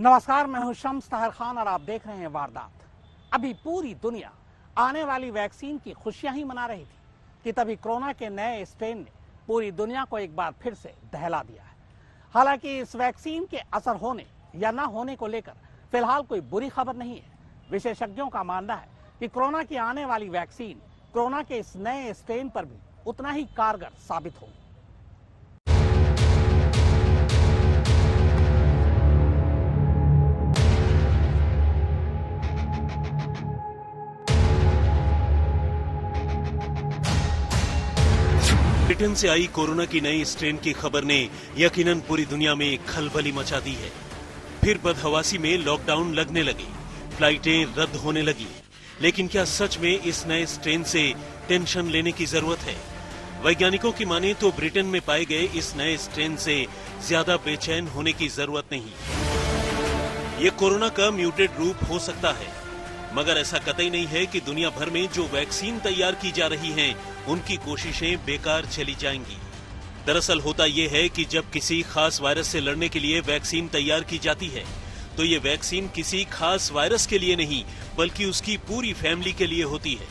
नमस्कार, मैं हूं शम्स ताहिर खान और आप देख रहे हैं वारदात। अभी पूरी दुनिया आने वाली वैक्सीन की खुशियां ही मना रही थी कि तभी कोरोना के नए स्ट्रेन ने पूरी दुनिया को एक बार फिर से दहला दिया है। हालांकि इस वैक्सीन के असर होने या ना होने को लेकर फिलहाल कोई बुरी खबर नहीं है। विशेषज्ञों का मानना है कि कोरोना की आने वाली वैक्सीन कोरोना के इस नए स्ट्रेन पर भी उतना ही कारगर साबित होगी। ब्रिटेन से आई कोरोना की नई स्ट्रेन की खबर ने यकीनन पूरी दुनिया में खलबली मचा दी है। फिर बदहवासी में लॉकडाउन लगने लगे, फ्लाइटें रद्द होने लगी। लेकिन क्या सच में इस नए स्ट्रेन से टेंशन लेने की जरूरत है? वैज्ञानिकों की माने तो ब्रिटेन में पाए गए इस नए स्ट्रेन से ज्यादा बेचैन होने की जरूरत नहीं। ये कोरोना का म्यूटेड रूप हो सकता है, मगर ऐसा कतई नहीं है कि दुनिया भर में जो वैक्सीन तैयार की जा रही हैं, उनकी कोशिशें बेकार चली जाएंगी। दरअसल होता यह है कि जब किसी खास वायरस से लड़ने के लिए वैक्सीन तैयार की जाती है, तो ये वैक्सीन किसी खास वायरस के लिए नहीं, बल्कि उसकी पूरी फैमिली के लिए होती है।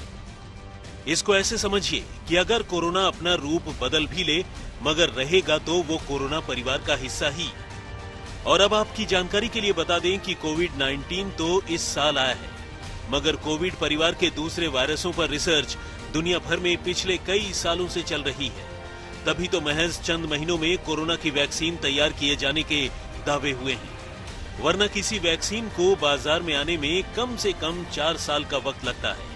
इसको ऐसे समझिए कि अगर कोरोना अपना रूप बदल भी ले, मगर रहेगा तो वो कोरोना परिवार का हिस्सा ही। और अब आपकी जानकारी के लिए बता दें कि कोविड-19 तो इस साल आया है, मगर कोविड परिवार के दूसरे वायरसों पर रिसर्च दुनिया भर में पिछले कई सालों से चल रही है। तभी तो महज चंद महीनों में कोरोना की वैक्सीन तैयार किए जाने के दावे हुए हैं, वरना किसी वैक्सीन को बाजार में आने में कम से कम 4 साल का वक्त लगता है।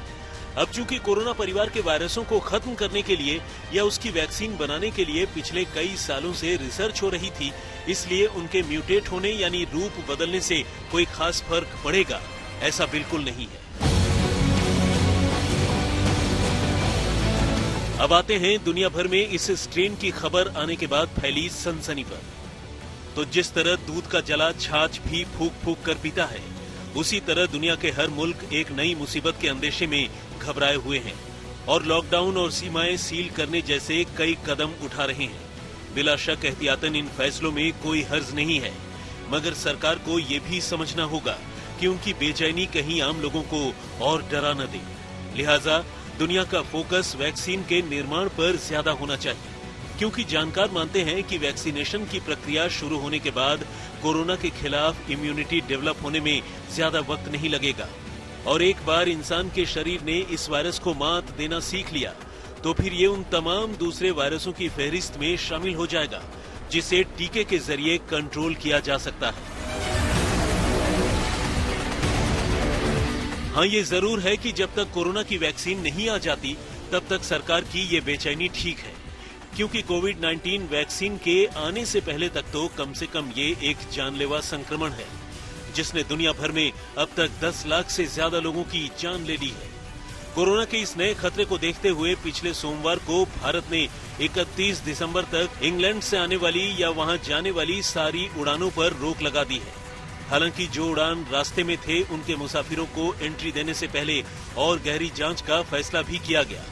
अब चूंकि कोरोना परिवार के वायरसों को खत्म करने के लिए या उसकी वैक्सीन बनाने के लिए पिछले कई सालों से रिसर्च हो रही थी, इसलिए उनके म्यूटेट होने यानी रूप बदलने से कोई खास फर्क पड़ेगा, ऐसा बिल्कुल नहीं है। अब आते हैं दुनिया भर में इस स्ट्रेन की खबर आने के बाद फैली सनसनी पर। तो जिस तरह दूध का जला छाछ भी फूंक फूंक कर पीता है, उसी तरह दुनिया के हर मुल्क एक नई मुसीबत के अंदेशे में घबराए हुए हैं और लॉकडाउन और सीमाएं सील करने जैसे कई कदम उठा रहे हैं। बिला शक एहतियातन इन फैसलों में कोई हर्ज नहीं है, मगर सरकार को ये भी समझना होगा कि उनकी बेचैनी कहीं आम लोगों को और डरा न दे। लिहाजा दुनिया का फोकस वैक्सीन के निर्माण पर ज्यादा होना चाहिए, क्योंकि जानकार मानते हैं कि वैक्सीनेशन की प्रक्रिया शुरू होने के बाद कोरोना के खिलाफ इम्यूनिटी डेवलप होने में ज्यादा वक्त नहीं लगेगा। और एक बार इंसान के शरीर ने इस वायरस को मात देना सीख लिया, तो फिर ये उन तमाम दूसरे वायरसों की फहरिस्त में शामिल हो जाएगा, जिसे टीके के जरिए कंट्रोल किया जा सकता है। हाँ, ये जरूर है कि जब तक कोरोना की वैक्सीन नहीं आ जाती, तब तक सरकार की ये बेचैनी ठीक है, क्योंकि कोविड-19 वैक्सीन के आने से पहले तक तो कम से कम ये एक जानलेवा संक्रमण है, जिसने दुनिया भर में अब तक 10 लाख से ज्यादा लोगों की जान ले ली है। कोरोना के इस नए खतरे को देखते हुए पिछले सोमवार को भारत ने 31 दिसंबर तक इंग्लैंड से आने वाली या वहां जाने वाली सारी उड़ानों पर रोक लगा दी है। हालांकि जो उड़ान रास्ते में थे, उनके मुसाफिरों को एंट्री देने से पहले और गहरी जांच का फैसला भी किया गया।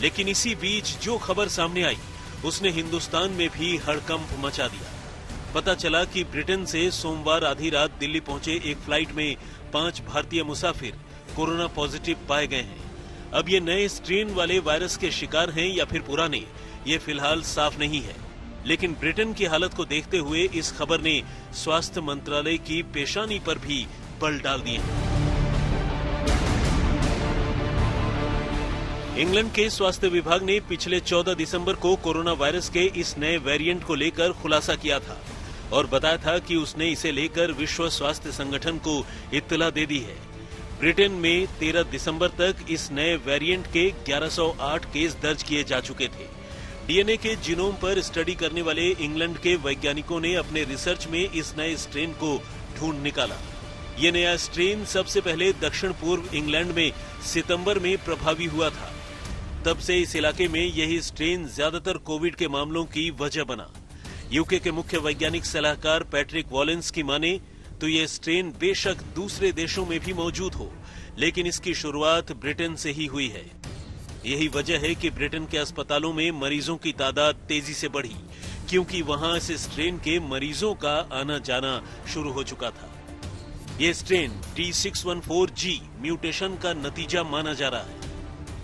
लेकिन इसी बीच जो खबर सामने आई, उसने हिंदुस्तान में भी हड़कंप मचा दिया। पता चला कि ब्रिटेन से सोमवार आधी रात दिल्ली पहुंचे एक फ्लाइट में 5 भारतीय मुसाफिर कोरोना पॉजिटिव पाए गए हैं। अब ये नए स्ट्रेन वाले वायरस के शिकार हैं या फिर पुराने, ये फिलहाल साफ नहीं है। लेकिन ब्रिटेन की हालत को देखते हुए इस खबर ने स्वास्थ्य मंत्रालय की पेशानी पर भी बल डाल दिए। इंग्लैंड के स्वास्थ्य विभाग ने पिछले 14 दिसंबर को कोरोना वायरस के इस नए वेरिएंट को लेकर खुलासा किया था और बताया था कि उसने इसे लेकर विश्व स्वास्थ्य संगठन को इत्तला दे दी है। ब्रिटेन में 13 दिसंबर तक इस नए वेरिएंट के 1108 केस दर्ज किए जा चुके थे। डीएनए के जीनोम पर स्टडी करने वाले इंग्लैंड के वैज्ञानिकों ने अपने रिसर्च में इस नए स्ट्रेन को ढूंढ निकाला। ये नया स्ट्रेन सबसे पहले दक्षिण पूर्व इंग्लैंड में सितंबर में प्रभावी हुआ था। तब से इस इलाके में यही स्ट्रेन ज्यादातर कोविड के मामलों की वजह बना। यूके के मुख्य वैज्ञानिक सलाहकार पैट्रिक वॉलेंस की माने तो ये स्ट्रेन बेशक दूसरे देशों में भी मौजूद हो, लेकिन इसकी शुरुआत ब्रिटेन से ही हुई है। यही वजह है कि ब्रिटेन के अस्पतालों में मरीजों की तादाद तेजी से बढ़ी, क्योंकि वहां इस स्ट्रेन के मरीजों का आना जाना शुरू हो चुका था। ये स्ट्रेन T614G म्यूटेशन का नतीजा माना जा रहा है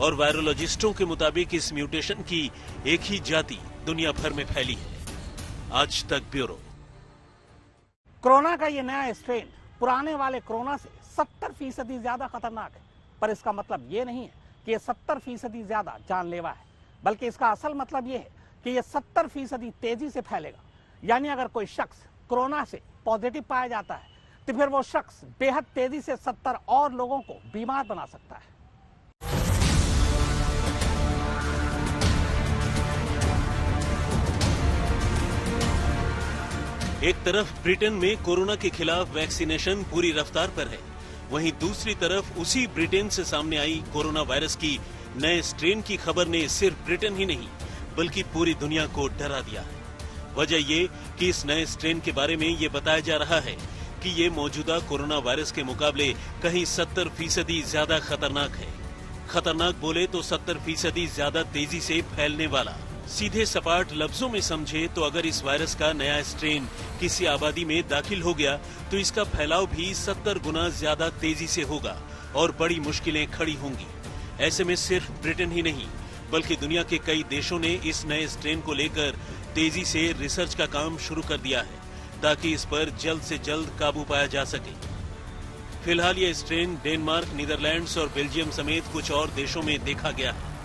और वायरोलॉजिस्टों के मुताबिक इस म्यूटेशन की एक ही जाति दुनिया भर में फैली है। आज तक ब्यूरो। कोरोना का ये नया स्ट्रेन पुराने वाले कोरोना से 70% ज्यादा खतरनाक है, पर इसका मतलब ये नहीं है कि ये 70% ज्यादा जानलेवा है, बल्कि इसका असल मतलब ये है कि ये 70% तेजी से फैलेगा। यानी अगर कोई शख्स कोरोना से पॉजिटिव पाया जाता है तो फिर वो शख्स बेहद तेजी से 70 और लोगों को बीमार बना सकता है। एक तरफ ब्रिटेन में कोरोना के खिलाफ वैक्सीनेशन पूरी रफ्तार पर है, वहीं दूसरी तरफ उसी ब्रिटेन से सामने आई कोरोना वायरस की नए स्ट्रेन की खबर ने सिर्फ ब्रिटेन ही नहीं बल्कि पूरी दुनिया को डरा दिया है। वजह ये कि इस नए स्ट्रेन के बारे में ये बताया जा रहा है कि ये मौजूदा कोरोना वायरस के मुकाबले कहीं 70% ज्यादा खतरनाक है। खतरनाक बोले तो 70% ज्यादा तेजी से फैलने वाला। सीधे सपाट लफ्जों में समझे तो अगर इस वायरस का नया स्ट्रेन किसी आबादी में दाखिल हो गया तो इसका फैलाव भी 70 गुना ज्यादा तेजी से होगा और बड़ी मुश्किलें खड़ी होंगी। ऐसे में सिर्फ ब्रिटेन ही नहीं बल्कि दुनिया के कई देशों ने इस नए स्ट्रेन को लेकर तेजी से रिसर्च का काम शुरू कर दिया है ताकि इस पर जल्द से जल्द काबू पाया जा सके। फिलहाल ये स्ट्रेन डेनमार्क, नीदरलैंड्स और बेल्जियम समेत कुछ और देशों में देखा गया है।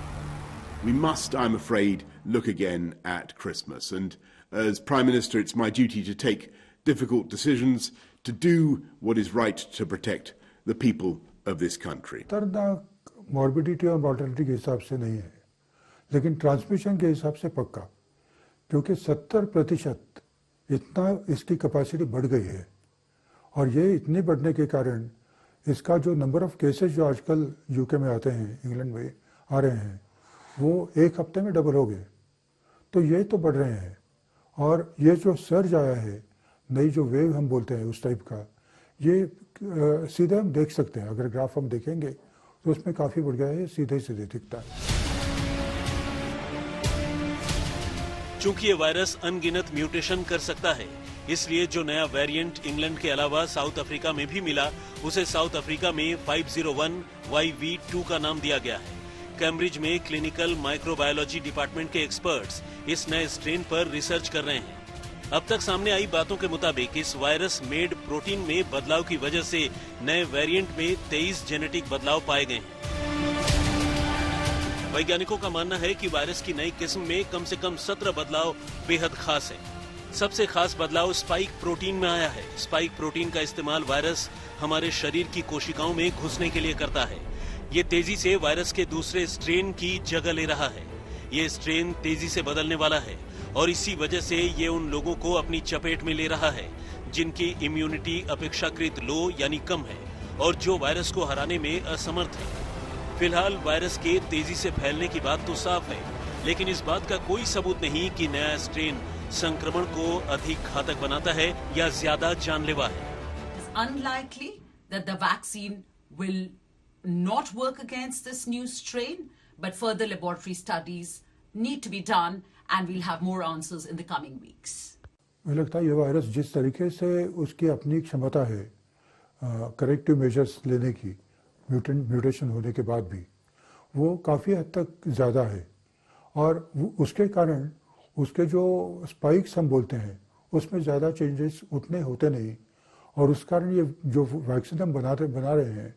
We must, I'm afraid, look again at Christmas. And as Prime Minister, it's my duty to take difficult decisions, to do what is right to protect the people of this country. खतरनाक morbidity और mortality के हिसाब से नहीं है, लेकिन transmission के हिसाब से पक्का, क्योंकि 70% इतना इसकी कैपेसिटी बढ़ गई है और ये इतने बढ़ने के कारण इसका जो नंबर ऑफ केसेस जो आजकल यूके में आते हैं, इंग्लैंड में आ रहे हैं, वो एक हफ्ते में डबल हो गए। तो ये तो बढ़ रहे हैं और ये जो सर्ज आया है, नई जो वेव हम बोलते हैं उस टाइप का, ये सीधे हम देख सकते हैं। अगर ग्राफ हम देखेंगे तो उसमें काफ़ी बढ़ गया है, सीधे सीधे दिखता है। चूंकि ये वायरस अनगिनत म्यूटेशन कर सकता है, इसलिए जो नया वेरिएंट इंग्लैंड के अलावा साउथ अफ्रीका में भी मिला, उसे साउथ अफ्रीका में 501YV2 का नाम दिया गया है। कैम्ब्रिज में क्लिनिकल माइक्रोबायोलॉजी डिपार्टमेंट के एक्सपर्ट्स इस नए स्ट्रेन पर रिसर्च कर रहे हैं। अब तक सामने आई बातों के मुताबिक इस वायरस मेड प्रोटीन में बदलाव की वजह से नए वेरिएंट में 23 जेनेटिक बदलाव पाए गए हैं। वैज्ञानिकों का मानना है कि वायरस की नई किस्म में कम से कम 17 बदलाव बेहद खास है। सबसे खास बदलाव स्पाइक प्रोटीन में आया है। स्पाइक प्रोटीन का इस्तेमाल वायरस हमारे शरीर की कोशिकाओं में घुसने के लिए करता है। ये तेजी से वायरस के दूसरे स्ट्रेन की जगह ले रहा है। ये स्ट्रेन तेजी से बदलने वाला है और इसी वजह से ये उन लोगों को अपनी चपेट में ले रहा है जिनकी इम्यूनिटी अपेक्षाकृत लो यानी कम है और जो वायरस को हराने में असमर्थ है। फिलहाल वायरस के तेजी से फैलने की बात तो साफ है, लेकिन इस बात का कोई सबूत नहीं कि नया स्ट्रेन संक्रमण को अधिक घातक बनाता है या ज्यादा जानलेवा है। It's unlikely that the vaccine will not work against this new strain, but further laboratory studies need to be done and we'll have more answers in the coming weeks. मुझे लगता है ये वायरस जिस तरीके से उसकी अपनी क्षमता है करेक्टिव मेजर्स लेने की, म्यूटेशन होने के बाद भी, वो काफ़ी हद तक ज़्यादा है और उसके कारण उसके जो स्पाइक्स हम बोलते हैं उसमें ज़्यादा चेंजेस उतने होते नहीं और उस कारण ये जो वैक्सीन हम बना रहे हैं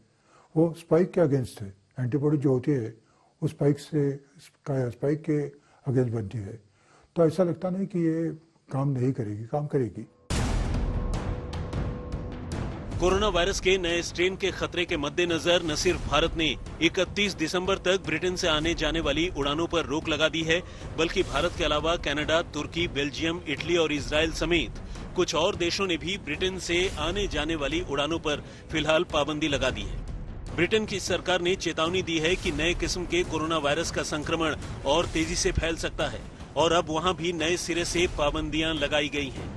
वो स्पाइक के अगेंस्ट है। एंटीबॉडी जो होती है उस स्पाइक के अगेंस्ट बनती है, तो ऐसा लगता नहीं कि ये काम नहीं करेगी, काम करेगी। कोरोना वायरस के नए स्ट्रेन के खतरे के मद्देनजर न सिर्फ भारत ने 31 दिसंबर तक ब्रिटेन से आने जाने वाली उड़ानों पर रोक लगा दी है, बल्कि भारत के अलावा कनाडा, तुर्की, बेल्जियम, इटली और इजराइल समेत कुछ और देशों ने भी ब्रिटेन से आने जाने वाली उड़ानों पर फिलहाल पाबंदी लगा दी है। ब्रिटेन की सरकार ने चेतावनी दी है कि नए किस्म के कोरोना वायरस का संक्रमण और तेजी से फैल सकता है और अब वहां भी नए सिरे से पाबंदियां लगाई गई हैं।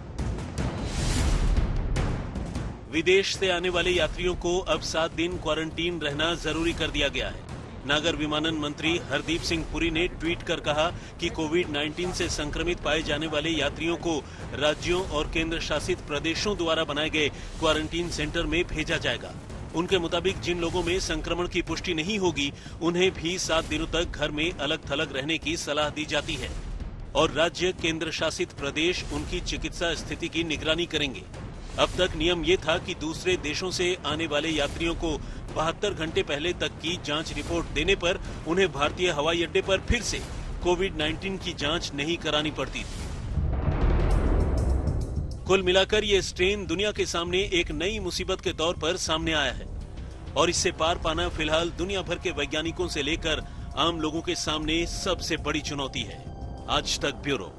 विदेश से आने वाले यात्रियों को अब 7 दिन क्वारंटीन रहना जरूरी कर दिया गया है। नागर विमानन मंत्री हरदीप सिंह पुरी ने ट्वीट कर कहा कि कोविड-19 से संक्रमित पाए जाने वाले यात्रियों को राज्यों और केंद्र शासित प्रदेशों द्वारा बनाए गए क्वारंटीन सेंटर में भेजा जाएगा। उनके मुताबिक जिन लोगों में संक्रमण की पुष्टि नहीं होगी, उन्हें भी 7 दिनों तक घर में अलग थलग रहने की सलाह दी जाती है और राज्य केंद्र शासित प्रदेश उनकी चिकित्सा स्थिति की निगरानी करेंगे। अब तक नियम ये था कि दूसरे देशों से आने वाले यात्रियों को 72 घंटे पहले तक की जांच रिपोर्ट देने पर उन्हें भारतीय हवाई अड्डे पर फिर से कोविड-19 की जांच नहीं करानी पड़ती थी। कुल मिलाकर ये स्ट्रेन दुनिया के सामने एक नई मुसीबत के तौर पर सामने आया है और इससे पार पाना फिलहाल दुनिया भर के वैज्ञानिकों से लेकर आम लोगों के सामने सबसे बड़ी चुनौती है। आज तक ब्यूरो।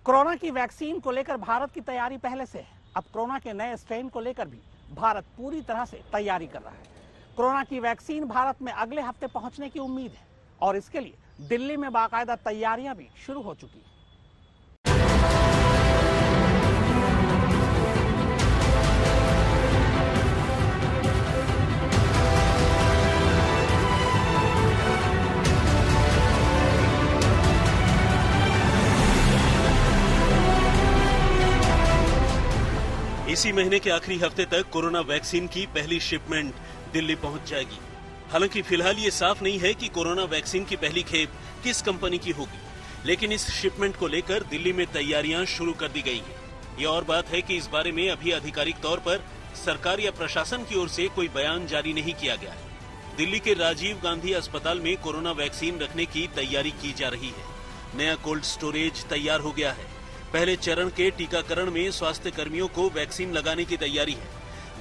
कोरोना की वैक्सीन को लेकर भारत की तैयारी पहले से है। अब कोरोना के नए स्ट्रेन को लेकर भी भारत पूरी तरह से तैयारी कर रहा है। कोरोना की वैक्सीन भारत में अगले हफ्ते पहुंचने की उम्मीद है और इसके लिए दिल्ली में बाकायदा तैयारियां भी शुरू हो चुकी हैं। इसी महीने के आखिरी हफ्ते तक कोरोना वैक्सीन की पहली शिपमेंट दिल्ली पहुंच जाएगी। हालांकि फिलहाल ये साफ नहीं है कि कोरोना वैक्सीन की पहली खेप किस कंपनी की होगी, लेकिन इस शिपमेंट को लेकर दिल्ली में तैयारियां शुरू कर दी गई हैं। ये और बात है कि इस बारे में अभी आधिकारिक तौर पर सरकार या प्रशासन की ओर से कोई बयान जारी नहीं किया गया है। दिल्ली के राजीव गांधी अस्पताल में कोरोना वैक्सीन रखने की तैयारी की जा रही है। नया कोल्ड स्टोरेज तैयार हो गया है। पहले चरण के टीकाकरण में स्वास्थ्य कर्मियों को वैक्सीन लगाने की तैयारी है।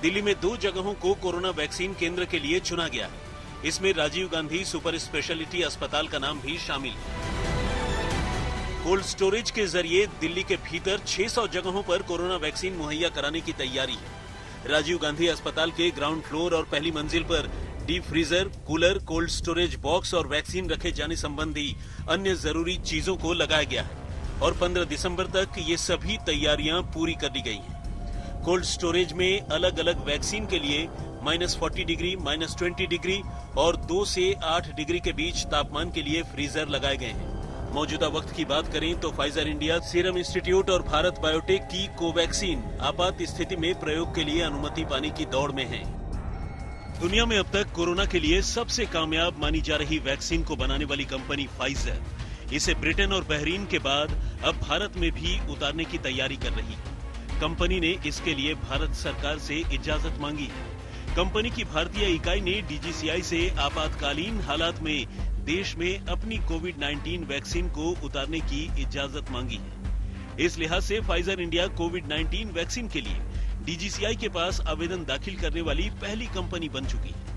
दिल्ली में 2 जगहों को कोरोना वैक्सीन केंद्र के लिए चुना गया है। इसमें राजीव गांधी सुपर स्पेशलिटी अस्पताल का नाम भी शामिल है। कोल्ड स्टोरेज के जरिए दिल्ली के भीतर 600 जगहों पर कोरोना वैक्सीन मुहैया कराने की तैयारी है। राजीव गांधी अस्पताल के ग्राउंड फ्लोर और पहली मंजिल पर deep freezer, cooler, cold storage box और वैक्सीन रखे जाने संबंधी अन्य जरूरी चीजों को लगाया गया है और 15 दिसंबर तक ये सभी तैयारियां पूरी कर ली गई हैं। कोल्ड स्टोरेज में अलग अलग वैक्सीन के लिए -40 डिग्री, -20 डिग्री और 2 से 8 डिग्री के बीच तापमान के लिए फ्रीजर लगाए गए हैं। मौजूदा वक्त की बात करें तो फाइजर इंडिया, सीरम इंस्टीट्यूट और भारत बायोटेक की कोवैक्सीन आपात स्थिति में प्रयोग के लिए अनुमति पाने की दौड़ में है। दुनिया में अब तक कोरोना के लिए सबसे कामयाब मानी जा रही वैक्सीन को बनाने वाली कंपनी फाइजर इसे ब्रिटेन और बहरीन के बाद अब भारत में भी उतारने की तैयारी कर रही है। कंपनी ने इसके लिए भारत सरकार से इजाजत मांगी है। कंपनी की भारतीय इकाई ने डीजीसीआई से आपातकालीन हालात में देश में अपनी कोविड-19 वैक्सीन को उतारने की इजाजत मांगी है। इस लिहाज से फाइजर इंडिया कोविड-19 वैक्सीन के लिए डीजीसीआई के पास आवेदन दाखिल करने वाली पहली कंपनी बन चुकी है।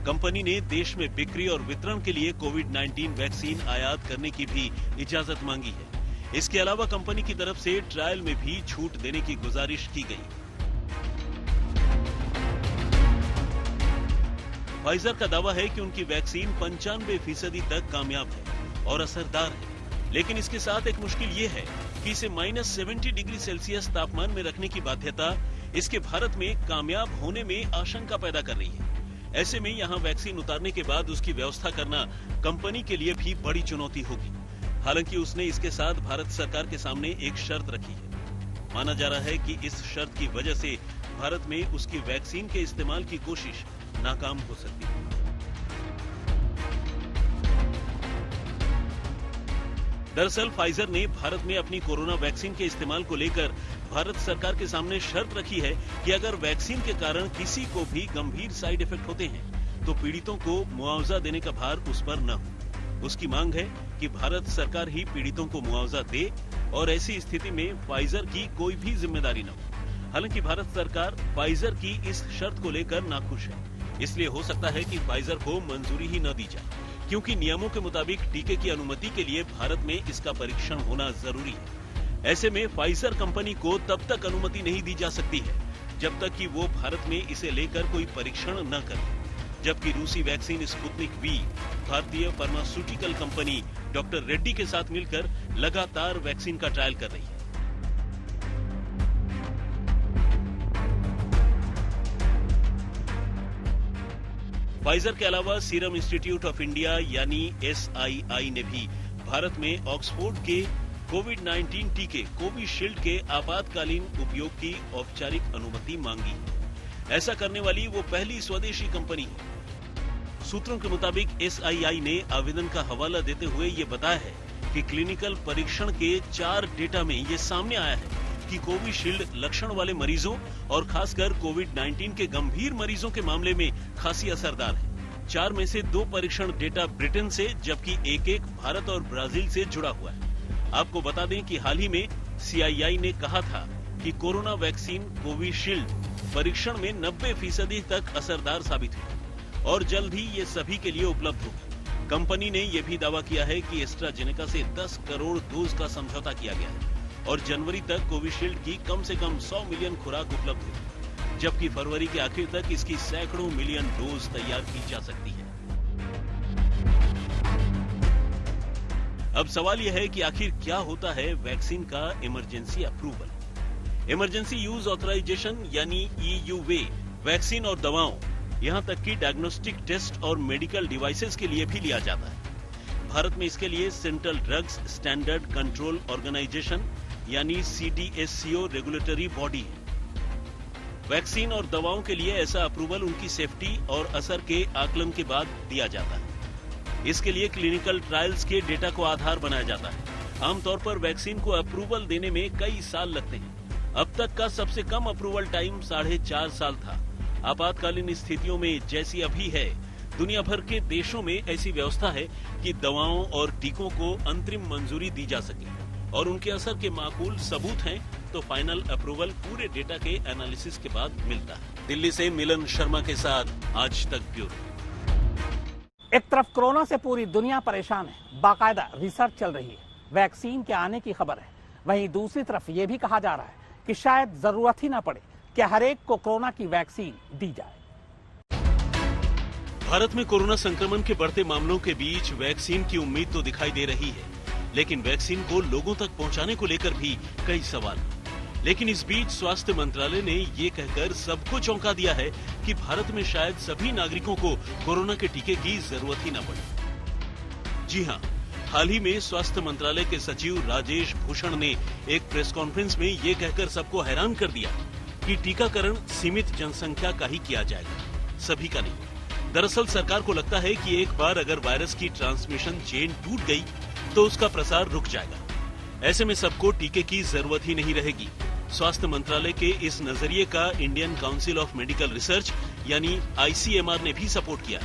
कंपनी ने देश में बिक्री और वितरण के लिए कोविड-19 वैक्सीन आयात करने की भी इजाजत मांगी है। इसके अलावा कंपनी की तरफ से ट्रायल में भी छूट देने की गुजारिश की गई। फाइजर का दावा है कि उनकी वैक्सीन 95% तक कामयाब है और असरदार है, लेकिन इसके साथ एक मुश्किल ये है कि इसे -70 डिग्री सेल्सियस तापमान में रखने की बाध्यता इसके भारत में कामयाब होने में आशंका पैदा कर रही है। ऐसे में यहाँ वैक्सीन उतारने के बाद उसकी व्यवस्था करना कंपनी के लिए भी बड़ी चुनौती होगी। हालांकि उसने इसके साथ भारत सरकार के सामने एक शर्त रखी है। माना जा रहा है कि इस शर्त की वजह से भारत में उसकी वैक्सीन के इस्तेमाल की कोशिश नाकाम हो सकती है। दरअसल फाइजर ने भारत में अपनी कोरोना वैक्सीन के इस्तेमाल को लेकर भारत सरकार के सामने शर्त रखी है कि अगर वैक्सीन के कारण किसी को भी गंभीर साइड इफेक्ट होते हैं तो पीड़ितों को मुआवजा देने का भार उस पर न हो। उसकी मांग है कि भारत सरकार ही पीड़ितों को मुआवजा दे और ऐसी स्थिति में फाइजर की कोई भी जिम्मेदारी न हो। हालांकि भारत सरकार फाइजर की इस शर्त को लेकर नाखुश है, इसलिए हो सकता है कि फाइजर को मंजूरी ही न दी जाए, क्योंकि नियमों के मुताबिक टीके की अनुमति के लिए भारत में इसका परीक्षण होना जरूरी है। ऐसे में फाइजर कंपनी को तब तक अनुमति नहीं दी जा सकती है जब तक कि वो भारत में इसे लेकर कोई परीक्षण न करे। जबकि रूसी वैक्सीन स्पुतनिक वी भारतीय फार्मास्यूटिकल कंपनी डॉक्टर रेड्डी के साथ मिलकर लगातार वैक्सीन का ट्रायल कर रही है। फाइजर के अलावा सीरम इंस्टीट्यूट ऑफ इंडिया यानी SII ने भी भारत में ऑक्सफोर्ड के कोविड-19 टीके कोविशील्ड के आपातकालीन उपयोग की औपचारिक अनुमति मांगी। ऐसा करने वाली वो पहली स्वदेशी कंपनी है। सूत्रों के मुताबिक SII ने आवेदन का हवाला देते हुए ये बताया है कि क्लिनिकल परीक्षण के 4 डेटा में ये सामने आया है कि कोविशील्ड लक्षण वाले मरीजों और खासकर कोविड-19 के गंभीर मरीजों के मामले में खासी असरदार है। 4 में से 2 परीक्षण डेटा ब्रिटेन से जबकि एक भारत और ब्राजील से जुड़ा हुआ है। आपको बता दें कि हाल ही में CII ने कहा था कि कोरोना वैक्सीन कोविशील्ड परीक्षण में 90% तक असरदार साबित हुई और जल्द ही ये सभी के लिए उपलब्ध होगी। कंपनी ने यह भी दावा किया है कि एस्ट्राजेनेका से 10 करोड़ डोज का समझौता किया गया है और जनवरी तक कोविशील्ड की कम से कम 100 मिलियन खुराक उपलब्ध होगी, जबकि फरवरी के आखिर तक इसकी सैकड़ों मिलियन डोज तैयार की जा सकती है। अब सवाल यह है कि आखिर क्या होता है वैक्सीन का emergency approval. Emergency use authorization यानी EUA वैक्सीन और दवाओं, यहां तक कि डायग्नोस्टिक टेस्ट और मेडिकल डिवाइसेस के लिए भी लिया जाता है। भारत में इसके लिए Central Drugs Standard Control Organization यानी CDSCO रेगुलेटरी बॉडी है। वैक्सीन और दवाओं के लिए ऐसा अप्रूवल उनकी सेफ्टी और असर के आकलन के बाद दिया जाता है। इसके लिए क्लिनिकल ट्रायल्स के डेटा को आधार बनाया जाता है। आमतौर पर वैक्सीन को अप्रूवल देने में कई साल लगते हैं। अब तक का सबसे कम अप्रूवल टाइम 4.5 साल था। आपातकालीन स्थितियों में जैसी अभी है, दुनिया भर के देशों में ऐसी व्यवस्था है कि दवाओं और टीकों को अंतरिम मंजूरी दी जा सके और उनके असर के माकूल सबूत हैं तो फाइनल अप्रूवल पूरे डेटा के एनालिसिस के बाद मिलता है। दिल्ली से मिलन शर्मा के साथ आज तक ब्यूरो। एक तरफ कोरोना से पूरी दुनिया परेशान है, बाकायदा रिसर्च चल रही है, वैक्सीन के आने की खबर है। वहीं दूसरी तरफ ये भी कहा जा रहा है कि शायद जरूरत ही ना पड़े कि हर एक को कोरोना की वैक्सीन दी जाए। भारत में कोरोना संक्रमण के बढ़ते मामलों के बीच वैक्सीन की उम्मीद तो दिखाई दे रही है, लेकिन वैक्सीन को लोगों तक पहुंचाने को लेकर भी कई सवाल। लेकिन इस बीच स्वास्थ्य मंत्रालय ने ये कहकर सबको चौंका दिया है कि भारत में शायद सभी नागरिकों को कोरोना के टीके की जरूरत ही न पड़े। जी हां, हाल ही में स्वास्थ्य मंत्रालय के सचिव राजेश भूषण ने एक प्रेस कॉन्फ्रेंस में ये कहकर सबको हैरान कर दिया कि टीकाकरण सीमित जनसंख्या का ही किया जाएगा, सभी का नहीं। दरअसल सरकार को लगता है कि एक बार अगर वायरस की ट्रांसमिशन चेन टूट गई तो उसका प्रसार रुक जाएगा। ऐसे में सबको टीके की जरूरत ही नहीं रहेगी। स्वास्थ्य मंत्रालय के इस नजरिए का Indian Council of Medical Research यानी ICMR ने भी सपोर्ट किया।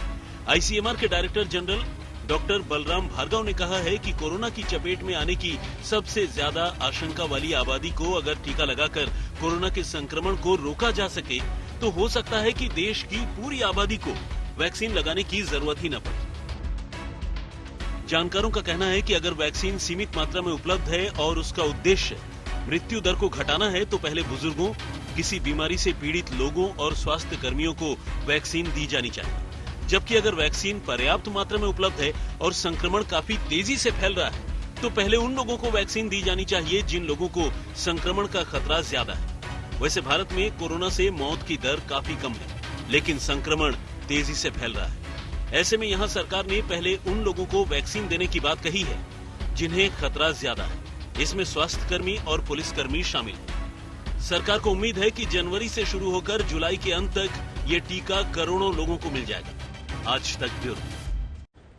ICMR के director general doctor Balram Bhargava ने कहा है कि कोरोना की चपेट में आने की सबसे ज्यादा आशंका वाली आबादी को अगर टीका लगाकर कोरोना के संक्रमण को रोका जा सके तो हो सकता है कि देश की पूरी आबादी को वैक्सीन लगाने की जरूरत ही न पड़े। जानकारों का कहना है कि अगर वैक्सीन सीमित मात्रा में उपलब्ध है और उसका उद्देश्य मृत्यु दर को घटाना है तो पहले बुजुर्गों, किसी बीमारी से पीड़ित लोगों और स्वास्थ्य कर्मियों को वैक्सीन दी जानी चाहिए। जबकि अगर वैक्सीन पर्याप्त मात्रा में उपलब्ध है और संक्रमण काफी तेजी से फैल रहा है तो पहले उन लोगों को वैक्सीन दी जानी चाहिए जिन लोगों को संक्रमण का खतरा ज्यादा है। वैसे भारत में कोरोना से मौत की दर काफी कम है, लेकिन संक्रमण तेजी से फैल रहा है। ऐसे में यहाँ सरकार ने पहले उन लोगों को वैक्सीन देने की बात कही है जिन्हें खतरा ज्यादा है। इसमें स्वास्थ्यकर्मी और पुलिसकर्मी शामिल हैं। सरकार को उम्मीद है कि जनवरी से शुरू होकर जुलाई के अंत तक ये टीका करोड़ों लोगों को मिल जाएगा। आज तक ब्यूरो।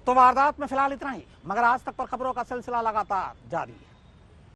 तो वारदात में फिलहाल इतना ही, मगर आज तक पर खबरों का सिलसिला लगातार जारी है।